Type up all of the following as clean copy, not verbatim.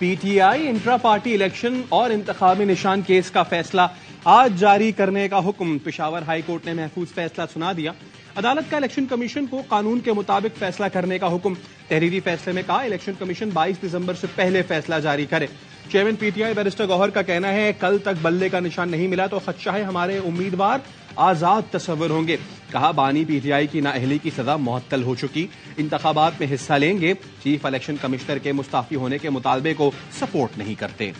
PTI intra party election और इंतखाबी निशान case का फैसला आज जारी करने का हुक्म। पेशावर हाई कोर्ट ने महफूज फैसला सुना दिया। अदालत का इलेक्शन कमीशन को कानून के मुताबिक फैसला करने का हुक्म। तहरीरी फैसले में कहा इलेक्शन कमीशन 22 दिसंबर से पहले फैसला जारी करे। चेयरमैन पीटीआई बैरिस्टर गौहर का कहना है कल तक बल्ले का निशान नहीं मिला तो खदशा है हमारे उम्मीदवार आजाद तस्वर होंगे। कहा बानी पीटीआई की नाअहली की सजा मुअत्तल हो चुकी, इंतखाबात में हिस्सा लेंगे। चीफ इलेक्शन कमिश्नर के मुस्ताफी होने के मुतालबे को सपोर्ट नहीं करते।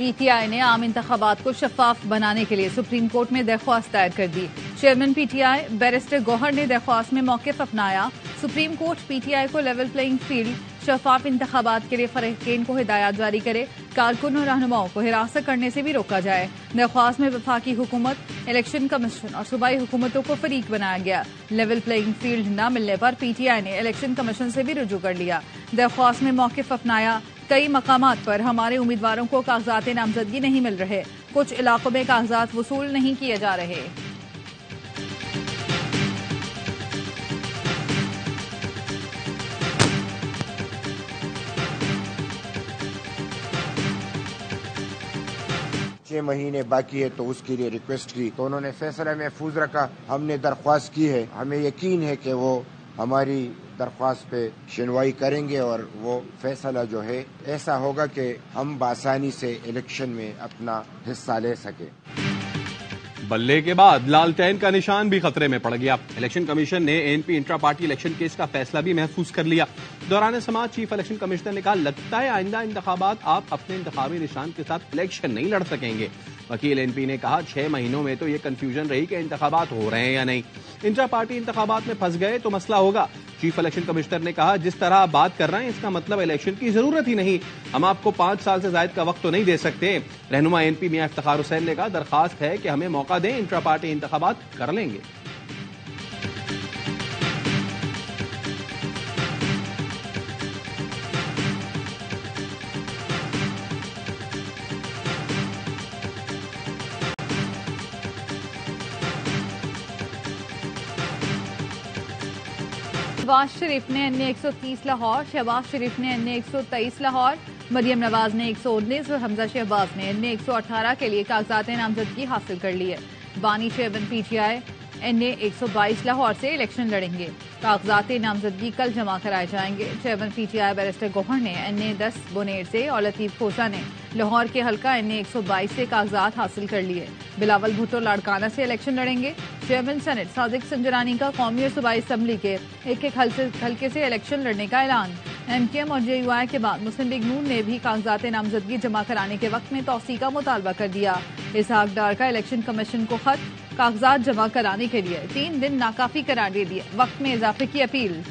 पीटीआई ने आम इंतखाबात को शफाफ बनाने के लिए सुप्रीम कोर्ट में दरख्वास्त दायर कर दी। चेयरमैन पीटीआई बैरिस्टर गौहर ने दरख्वास्त में मौक़िफ़ अपनाया। सुप्रीम कोर्ट पीटीआई को लेवल प्लेइंग फील्ड, शफाफ इंतखाबात के लिए फरीक़ैन को हिदायत जारी करे, कारकुन और रहनुमाओं को हिरासत करने से भी रोका जाए। दरख्वास्त में वफाकी हुकूमत, इलेक्शन कमीशन और सूबाई हुकूमतों को फरीक बनाया गया। लेवल प्लेइंग फील्ड न मिलने पर पीटीआई ने इलेक्शन कमीशन से भी रुजू कर लिया। दरख्वास्त में मौक़िफ़ अपनाया कई मकामात पर हमारे उम्मीदवारों को कागजात नामजदगी नहीं मिल रहे, कुछ इलाकों में कागजात वसूल नहीं किए जा रहे। छह महीने बाकी है तो उसके लिए रिक्वेस्ट की तो उन्होंने फैसला महफूज रखा। हमने दरख्वास्त की है, हमें यकीन है कि वो हमारी दरख्वास्त पे सुनवाई करेंगे और वो फैसला जो है ऐसा होगा कि हम बासानी से इलेक्शन में अपना हिस्सा ले सके। बल्ले के बाद लालटेन का निशान भी खतरे में पड़ गया। इलेक्शन कमीशन ने NP intra party election case का फैसला भी महफूज कर लिया। दौरान समाज चीफ इलेक्शन कमिश्नर ने कहा लगता है आइंदा इंतखाबात आप अपने इंतखाबी निशान के साथ इलेक्शन नहीं लड़ सकेंगे। वकील एनपी ने कहा 6 महीनों में तो ये कंफ्यूजन रही कि इंतखाबात हो रहे हैं या नहीं। इंट्रा पार्टी इंतखाबात में फंस गए तो मसला होगा। चीफ इलेक्शन कमिश्नर ने कहा जिस तरह आप बात कर रहे हैं इसका मतलब इलेक्शन की जरूरत ही नहीं, हम आपको 5 साल से ज्यादा का वक्त तो नहीं दे सकते। रहनुमा एनपी मियां इफ्तिखार हुसैन ने कहा दरखास्त है कि हमें मौका दें, इंट्रा पार्टी इंतखाबात कर लेंगे। नवाज शरीफ ने एनए 130 लाहौर, शहबाज शरीफ ने एनए 123 लाहौर, मरियम नवाज ने 119 और हमजा शहबाज ने एनए 118 के लिए कागजात नामजदगी हासिल कर ली है। बानी चेयरमैन पीटीआई एनए 122 लाहौर से इलेक्शन लड़ेंगे। कागजात नामजदगी कल जमा कराए जाएंगे। चेयरमैन पीटीआई बैरिस्टर गौहर ने एनए 10 बुनेर से और लतीफ खोसा ने लाहौर के हल्का एनए 122 से कागजात हासिल कर लिए। बिलावल भुट्टो लाड़काना से इलेक्शन लड़ेंगे। चेयरमैन सेनेट सादिक संजरानी का कौमी और सूबाई असम्बली के एक हल्के से इलेक्शन लड़ने का ऐलान। एमकेएम और जेयूआई के बाद मुस्लिम लीग नून ने भी कागजात नामजदगी जमा कराने के वक्त में तौसी का मुतालबा कर दिया। इसहाक डार का इलेक्शन कमीशन को खत, कागजात जमा कराने के लिए 3 दिन नाकाफी करार दे दिए, वक्त में इजाफे की अपील।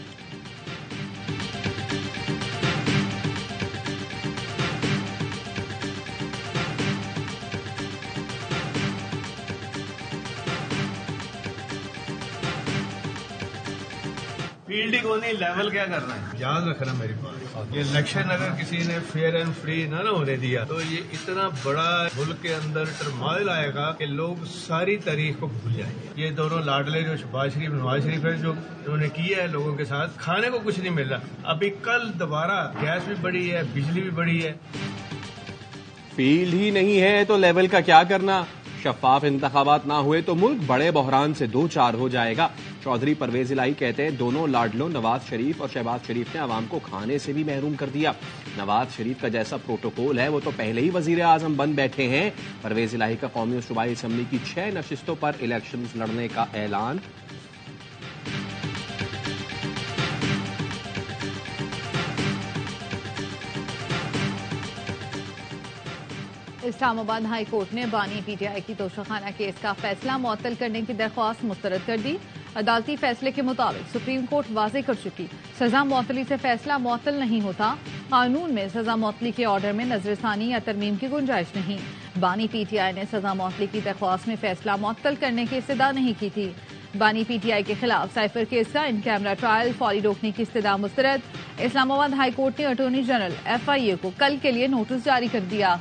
फील्डिंग होनी, लेवल क्या करना है याद रखना मेरी बात। ये इलेक्शन अगर किसी ने फेयर एंड फ्री ना होने दिया तो ये इतना बड़ा मुल्क के अंदर टर्माइल आएगा कि लोग सारी तारीख को भूल जाएंगे। ये दोनों लाडले जो शहबाज शरीफ नवाज शरीफ है जो उन्होंने किया है लोगों के साथ, खाने को कुछ नहीं मिल रहा। अभी कल दोबारा गैस भी बढ़ी है, बिजली भी बढ़ी है। फील्ड ही नहीं है तो लेवल का क्या करना। शफाफ इंतखाबात ना हुए तो मुल्क बड़े बहरान से 2-4 हो जाएगा। चौधरी परवेज इलाही कहते हैं दोनों लाडलों नवाज शरीफ और शहबाज शरीफ ने आवाम को खाने से भी महरूम कर दिया। नवाज शरीफ का जैसा प्रोटोकॉल है वो तो पहले ही वजीर आजम बन बैठे हैं। परवेज इलाही का कौमी और सूबाई असम्बली की 6 नशिस्तों पर इलेक्शन लड़ने का ऐलान। इस्लामाबाद हाई कोर्ट ने बानी पीटीआई की तोशाखाना केस का फैसला मुअत्तल करने की दरख्वास्त मुस्तरद कर दी। अदालती फैसले के मुताबिक सुप्रीम कोर्ट वाजे कर चुकी सजा मुअत्तली से फैसला मुअत्तल नहीं होता। कानून में सजा मुअत्तली के ऑर्डर में नजरसानी या तरमीम की गुंजाइश नहीं। बानी पीटीआई ने सजा मुअत्तली की दरख्वास्त में फैसला मुअत्तल करने की इस्तदा नहीं की थी। बानी पीटीआई के खिलाफ साइफर केस का इन कैमरा ट्रायल फौरी रोकने की इस्तदा मुस्तरद। इस्लामाबाद हाई कोर्ट ने अटॉर्नी जनरल FIA को कल के लिए नोटिस जारी कर दिया।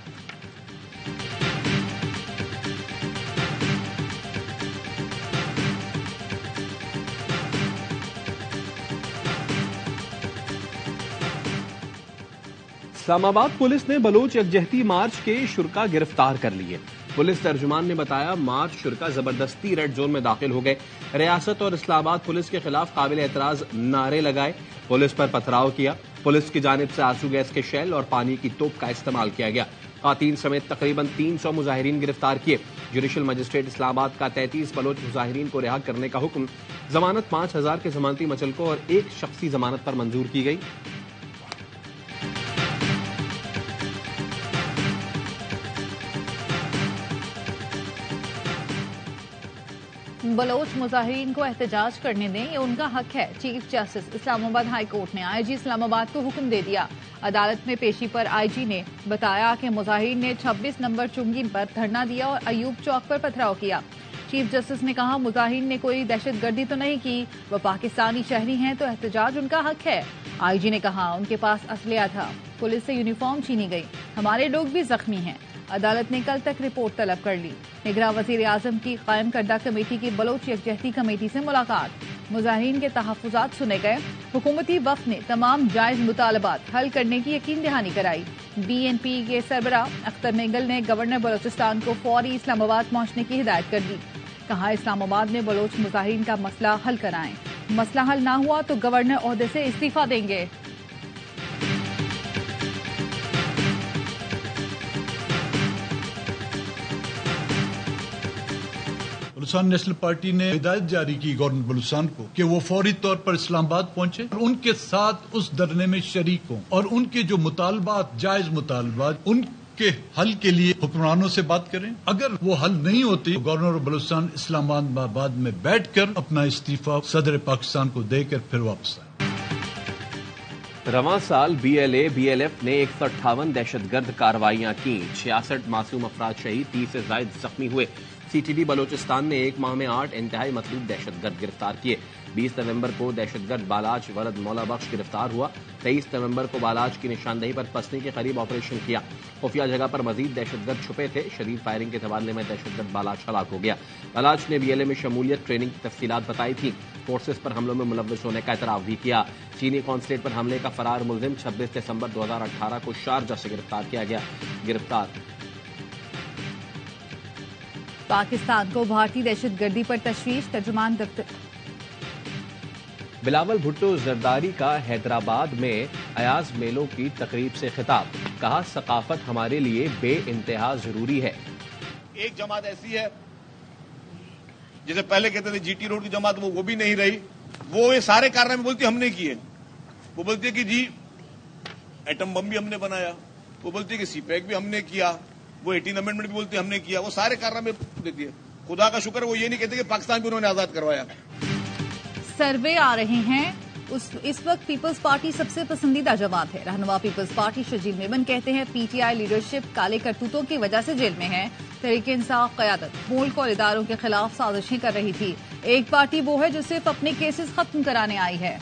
इस्लामाबाद पुलिस ने बलोच यकजहती मार्च के शुरका गिरफ्तार कर लिए। पुलिस तर्जुमान ने बताया मार्च शुरका जबरदस्ती रेड जोन में दाखिल हो गए, रियासत और इस्लामाबाद पुलिस के खिलाफ काबिल एतराज नारे लगाए, पुलिस पर पथराव किया। पुलिस की जानिब से आंसू गैस के शेल और पानी की तोप का इस्तेमाल किया गया। खातीन समेत तकरीबन 300 मुजाहिरीन गिरफ्तार किए। जुडिशल मजिस्ट्रेट इस्लामाबाद का 33 बलोच मुजाहिरीन को रिहा करने का हुक्म, जमानत 5000 के जमानती मचलकों और एक शख्सी जमानत पर मंजूर की गई। बलोच मुजाहिरीन को एहतजाज करने दें, ये उनका हक है। Chief justice Islamabad high court ने IG इस्लामाबाद को हुक्म दे दिया। अदालत में पेशी पर IG ने बताया कि मुजाहिरीन ने 26 नंबर चुंगी पर धरना दिया और अयूब चौक पर पथराव किया। चीफ जस्टिस ने कहा मुजाहिरीन ने कोई दहशतगर्दी तो नहीं की, वो पाकिस्तानी शहरी हैं तो एहतजाज उनका हक है। IG ने कहा उनके पास असलिया था, पुलिस से यूनिफॉर्म छीनी गई, हमारे लोग भी जख्मी हैं। अदालत ने कल तक रिपोर्ट तलब कर ली। निगरान वज़ीर आज़म की कायम करदा कमेटी की बलोच यकजहती कमेटी से मुलाकात, मुजाहिरीन के तहफ़्फ़ुज़ात सुने गए। हुकूमती वफ़द ने तमाम जायज़ मुतालबात हल करने की यकीन दहानी कराई। BNP के सरबराह अख्तर मेंगल ने गवर्नर बलोचिस्तान को फौरी इस्लामाबाद पहुंचने की हिदायत कर दी। कहा इस्लामाबाद में बलोच मुजाहिरीन का मसला हल कराएं, मसला हल ना हुआ तो गवर्नर ओहदे से इस्तीफा देंगे। बलूचिस्तान नेशनल पार्टी ने हिदायत जारी की गवर्नर बलूचिस्तान को कि वो फौरी तौर पर इस्लामाबाद पहुंचे और उनके साथ उस धरने में शरीक हों और उनके जो मुतालबात जायज मुतालबात उनके हल के लिए हुक्मरानों से बात करें। अगर वो हल नहीं होती तो गवर्नर बलूचिस्तान इस्लामाबाद में बैठकर अपना इस्तीफा सदर पाकिस्तान को देकर फिर वापस आए। रवां साल BLA BLF ने 158 दहशतगर्द कार्रवाइयां की, 66 मासूम अफराद शहीद, 30 से जायद जख्मी हुए। CTB बलोचिस्तान ने एक माह में 8 इंतहाई मतलूब दहशतगर्द गिरफ्तार किए। 20 नवंबर को दहशतगर्द बालाच वरद मौला बख्श गिरफ्तार हुआ। 23 नवंबर को बालाच की निशानदेही पर पसनी के करीब ऑपरेशन किया। खुफिया जगह पर मजीद दहशतगर्द छुपे थे। शदीद फायरिंग के तबादले में दहशतगर्द बालाच हलाक हो गया। बालाच ने BLA में शमूलियत ट्रेनिंग की तफसीलात बताई थी। फोर्सेस पर हमलों में मुलव्वस होने का एतराफ भी किया। चीनी कॉन्सुलेट पर हमले का फरार मुलजिम 26 दिसंबर 2018 को शारजा से गिरफ्तार किया गया। पाकिस्तान को भारतीय दहशतगर्दी पर तशवीश, तर्जुमान दफ्तर। बिलावल भुट्टो जरदारी का हैदराबाद में अयाज मेलों की तकरीब से खिताब, कहा सकाफत हमारे लिए बेइंतहा जरूरी है। एक जमात ऐसी है जैसे पहले कहते थे GT रोड की जमात, वो भी नहीं रही। वो ये सारे कारनामे बोलती हमने किए। वो बोलती है कि जी एटम बम भी हमने बनाया, वो बोलती है कि CPEC भी हमने किया, वो 18 अमेंडमेंट भी बोलती है हमने किया। वो सारे कारनामे देती है। खुदा का शुक्र वो ये नहीं कहते कि पाकिस्तान भी उन्होंने आजाद करवाया। सर्वे आ रहे हैं, इस वक्त पीपल्स पार्टी सबसे पसंदीदा जमात है। रहनुमा पीपल्स पार्टी शजील मेमन कहते हैं PTI लीडरशिप काले करतूतों की वजह से जेल में है। तहरीक इंसाफ क़यादत मुल्क और इदारों के खिलाफ साजिशें कर रही थी। एक पार्टी वो है जो सिर्फ अपने केसेस खत्म कराने आई है।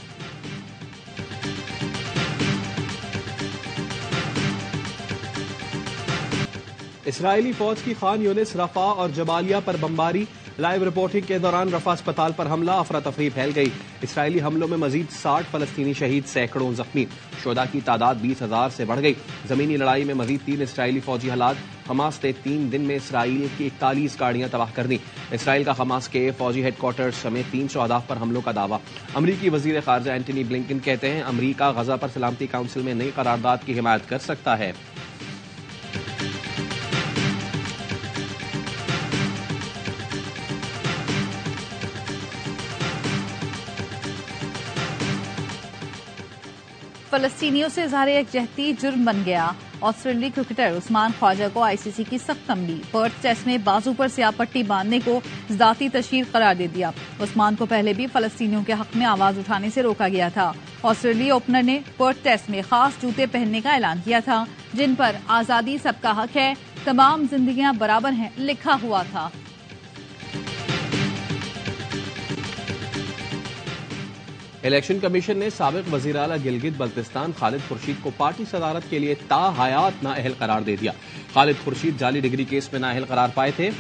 इसराइली फौज की खान यूनिस, रफा और जबालिया पर बमबारी। लाइव रिपोर्टिंग के दौरान रफा अस्पताल पर हमला, अफरा तफरी फैल गई। इसराइली हमलों में मजीद 60 फलस्तीनी शहीद, सैकड़ों जख्मी। शोदा की तादाद 20,000 से बढ़ गई। जमीनी लड़ाई में मजीद 3 इसराइली फौजी हलाक। हमास ने 3 दिन में इसराइल की 41 गाड़ियां तबाह कर दी। इसराइल का हमास के फौजी हेडक्वार्टर समेत 300 अहदाफ पर हमलों का दावा। अमरीकी वजीर खारजा एंटनी ब्लिंकन कहते हैं अमरीका गजा पर सलामती काउंसिल में नई करारदाद की हिमायत कर सकता है। फलस्तीनियों से इज़हार यकजहती जुर्म बन गया। ऑस्ट्रेलियाई क्रिकेटर उस्मान ख्वाजा को ICC की सख्त तंबीह। पर्थ टेस्ट में बाजू पर स्याह पट्टी बांधने को ज़ाती तशहीर करार दे दिया। उस्मान को पहले भी फलस्तीनियों के हक में आवाज उठाने से रोका गया था। ऑस्ट्रेलियाई ओपनर ने पर्थ टेस्ट में खास जूते पहनने का ऐलान किया था, जिन पर आजादी सबका हक है, तमाम जिंदगियां बराबर हैं लिखा हुआ था। इलेक्शन कमीशन ने साबिक वजीर आला गिलगित बल्तिस्तान खालिद खुर्शीद को पार्टी सदारत के लिए ताहयात नाअहल करार दे दिया। खालिद खुर्शीद जाली डिग्री केस में नाअहल करार पाए थे।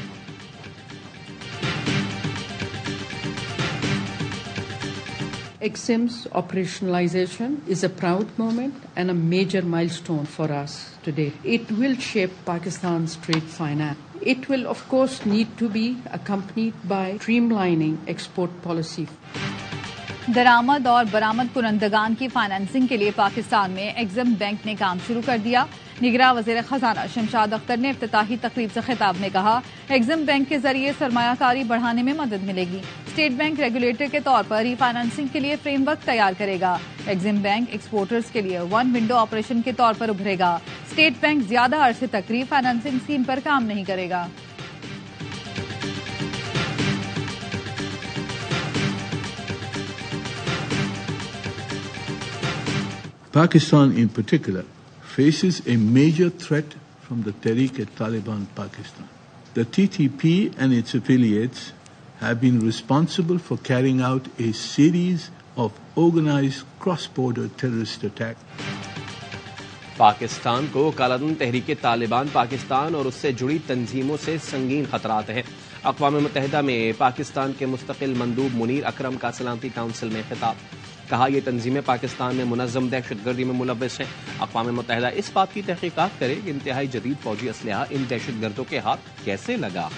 EXIM's operationalization is a proud moment and a major milestone for us today. It will shape Pakistan's trade finance. It will, of course, need to be accompanied by streamlining export policy. दरामद और बरामद कुनंदगान की financing के लिए पाकिस्तान में Exim bank ने काम शुरू कर दिया। निगरान वज़ीर खजाना शमशाद अख्तर ने इफ्तिताही तकरीब से खिताब में कहा, एक्जिम बैंक के जरिए सरमायाकारी बढ़ाने में मदद मिलेगी। स्टेट बैंक रेगुलेटर के तौर पर रीफाइनेंसिंग के लिए फ्रेमवर्क तैयार करेगा। एक्जिम बैंक एक्सपोर्टर्स के लिए वन विंडो ऑपरेशन के तौर पर उभरेगा। स्टेट बैंक ज्यादा अरसे तक रीफाइनेंसिंग स्कीम पर काम नहीं करेगा। Pakistan in particular faces a major threat from the Tehreek-e-Taliban Pakistan. The TTP and its affiliates have been responsible for carrying out a series of organized cross-border terrorist attacks. Pakistan को कालादन तहरीक-ए-तालिबान पाकिस्तान और उससे जुड़ी तंजीमों से संगीन खतरात हैं। अक़वाम मुत्तहिदा में पाकिस्तान के मुस्तकिल मंदूब मुनीर अकरम का सलामती काउंसिल में खिताब। कहा, ये तंजीमें पाकिस्तान में मुनज़्ज़म दहशतगर्दी में मुलव्वस हैं। अक़वाम मुत्तहिदा इस बात की तहक़ीक़ात करे कि इंतहाई जदीद फौजी असलहा इन दहशतगर्दों के हाथ कैसे लगा।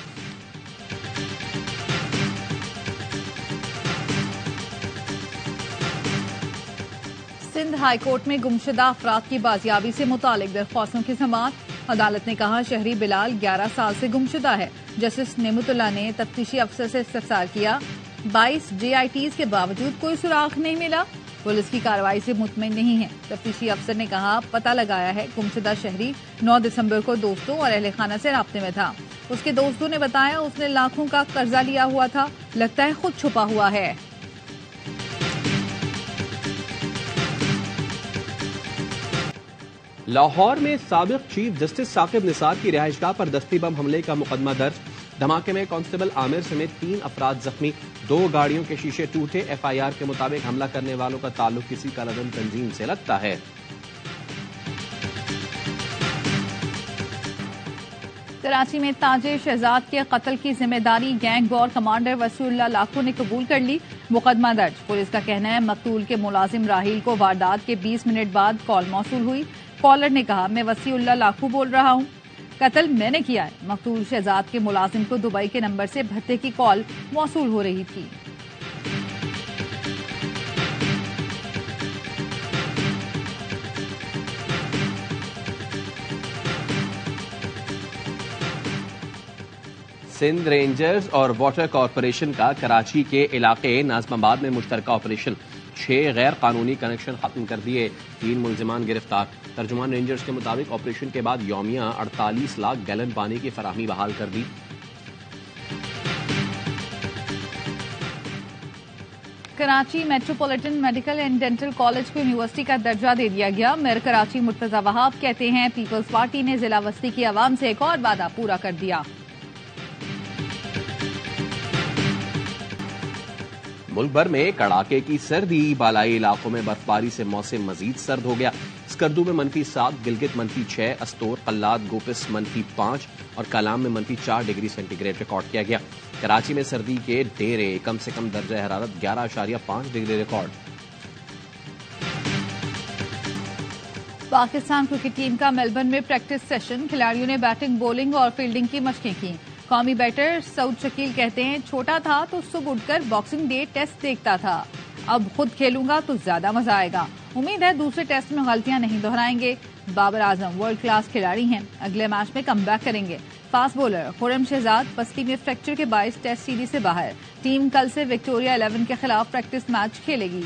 सिंध हाई कोर्ट में गुमशुदा अफराद की बाजियाबी से मुतालिक दरख्वास्तों की समाअत। अदालत ने कहा, शहरी बिलाल 11 साल से गुमशुदा है। जस्टिस नेमतुल्लाह ने तफ्तीशी अफसर से इस्तफसार किया। 22 JITs के बावजूद कोई सुराग नहीं मिला। पुलिस की कार्रवाई से मुतमिन नहीं है। तफ्तीशी अफसर ने कहा, पता लगाया है गुमशुदा शहरी 9 दिसंबर को दोस्तों और अहले खाना से राब्ते में था। उसके दोस्तों ने बताया उसने लाखों का कर्जा लिया हुआ था, लगता है खुद छुपा हुआ है। लाहौर में साबिक चीफ जस्टिस साकिब निसार की रिहाइशगाह पर दस्ती बम हमले का मुकदमा दर्ज। धमाके में कांस्टेबल आमिर समेत 3 अफराद जख्मी। 2 गाड़ियों के शीशे टूटे। FIR के मुताबिक हमला करने वालों का ताल्लुक किसी कालादन तंजीम से लगता है। कराची में ताजिर शहजाद के कत्ल की जिम्मेदारी gang war commander Wasiullah Lakhu ने कबूल कर ली। मुकदमा दर्ज। पुलिस का कहना है, मकतूल के मुलाजिम राहील को वारदात के 20 मिनट बाद कॉल मौसूल हुई। कॉलर ने कहा, मैं वसीउल्लाह लाखू बोल रहा हूं, कत्ल मैंने किया है। मकतूल शहजाद के मुलाजिम को दुबई के नंबर से भत्ते की कॉल मौसूल हो रही थी। सिंध रेंजर्स और वाटर कॉरपोरेशन का कराची के इलाके नाजमाबाद में मुश्तरका ऑपरेशन। 6 गैर कानूनी कनेक्शन खत्म कर दिए। 3 मुलजिमान गिरफ्तार। तर्जुमान रेंजर्स के मुताबिक ऑपरेशन के बाद यौमिया 48 लाख गैलन पानी की फराहमी बहाल कर दी। Karachi metropolitan medical and dental college को यूनिवर्सिटी का दर्जा दे दिया गया। मेयर कराची मुर्तजा वहाब कहते हैं, पीपल्स पार्टी ने जिला वस्ती की आवाम से एक और वादा पूरा कर दिया। मुल्क भर में कड़ाके की सर्दी। बालाई इलाकों में बर्फबारी से मौसम मजीद सर्द हो गया। स्कर्दू में -7, गिलगित -6, अस्तोर, कल्लाद, गोपिस -5 और कलाम में -4 डिग्री सेंटीग्रेड रिकॉर्ड किया गया। कराची में सर्दी के डेरे कम से कम दर्जा हरारत 11.5 degree record. Pakistan cricket team का मेलबर्न में प्रैक्टिस सेशन। खिलाड़ियों ने बैटिंग, बॉलिंग और फील्डिंग की मशकें की। कौमी बैटर सऊद शकील कहते हैं, छोटा था तो सुबह उठकर बॉक्सिंग डे टेस्ट देखता था, अब खुद खेलूंगा तो ज्यादा मजा आएगा। उम्मीद है दूसरे टेस्ट में गलतियां नहीं दोहराएंगे। बाबर आजम वर्ल्ड क्लास खिलाड़ी हैं, अगले मैच में कमबैक करेंगे। फास्ट बॉलर खुर्रम शहजाद पसली में फ्रैक्चर के बायस टेस्ट सीरीज से बाहर। टीम कल से विक्टोरिया 11 के खिलाफ प्रैक्टिस मैच खेलेगी।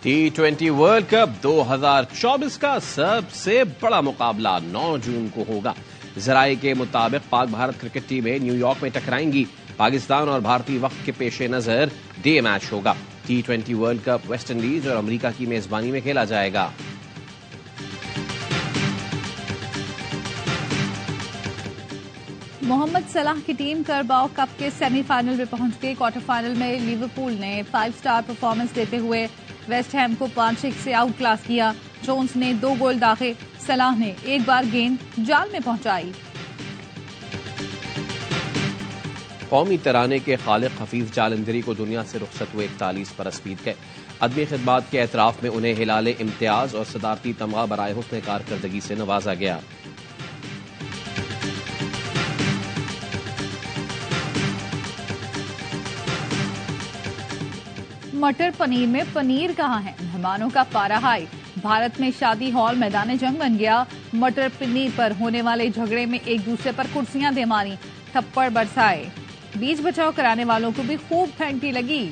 T20 वर्ल्ड कप 2024 का सबसे बड़ा मुकाबला 9 जून को होगा। जराये के मुताबिक पाक भारत क्रिकेट टीमें न्यूयॉर्क में टकराएंगी। पाकिस्तान और भारतीय वक्त के पेश नजर डे मैच होगा। T20 world cup West Indies और अमेरिका की मेजबानी में खेला जाएगा। मोहम्मद सलाह की टीम करबाओ कप के सेमीफाइनल में पहुंच गई। क्वार्टर फाइनल में लिवरपूल ने 5 स्टार परफॉर्मेंस देते हुए वेस्ट हैम को 5-1 से आउट क्लास किया। जोन्स ने 2 गोल दागे, सलाह ने एक बार गेंद जाल में पहुंचाई। कौमी तराने के खालिक हफीज जालंधरी को दुनिया से रुखसत हुए 41 बरस बीत गए। अदमी खिदमात के एतराफ में उन्हें हिलाल इम्तियाज और सदारती तमगा बराए हुस्न कारकर्दगी से नवाजा गया। मटर पनीर में पनीर कहाँ है, मेहमानों का पारा हाई। भारत में शादी हॉल मैदान जंग बन गया। मटर पनीर पर होने वाले झगड़े में एक दूसरे पर कुर्सियां दे मारी, थप्पड़ बरसाए। बीच बचाव कराने वालों को भी खूब फेंटी लगी।